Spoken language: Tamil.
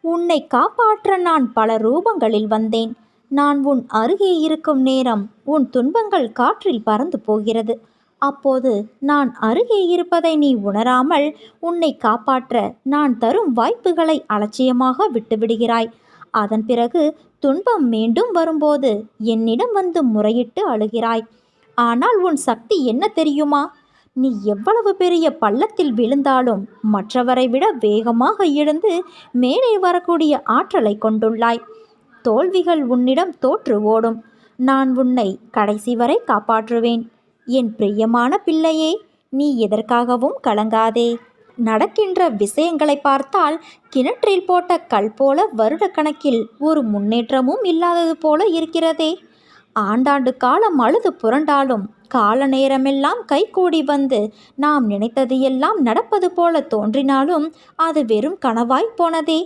உன்னை காப்பாற்ற நான் பல ரூபங்களில் வந்தேன். நான் உன் அருகே இருக்கும் நேரம் உன் துன்பங்கள் காற்றில் பறந்து போகிறது. அப்போது நான் அருகே இருப்பதை நீ உணராமல் உன்னை காப்பாற்ற நான் தரும் வாய்ப்புகளை அலட்சியமாக விட்டுவிடுகிறாய். அதன் பிறகு துன்பம் மீண்டும் வரும்போது என்னிடம் வந்து முறையிட்டு அழுகிறாய். ஆனால் உன் சக்தி என்ன தெரியுமா? நீ எவ்வளவு பெரிய பள்ளத்தில் விழுந்தாலும் மற்றவரை விட வேகமாக எழுந்து மேலே வரக்கூடிய ஆற்றலை கொண்டுள்ளாய். தோல்விகள் உன்னிடம் தோற்று ஓடும். நான் உன்னை கடைசி வரை காப்பாற்றுவேன். என் பிரியமான பிள்ளையே, நீ எதற்காகவும் கலங்காதே. நடக்கின்ற விஷயங்களை பார்த்தால் கிணற்றில் போட்ட கல் போல வருடக்கணக்கில் ஒரு முன்னேற்றமும் இல்லாதது போல இருக்கிறதே. ஆண்டாண்டு காலம் அழுது புரண்டாலும் கால நேரமெல்லாம் கைகூடி வந்து நாம் நினைத்தது எல்லாம் நடப்பது போல தோன்றினாலும் அது வெறும் கனவாய் போனதே.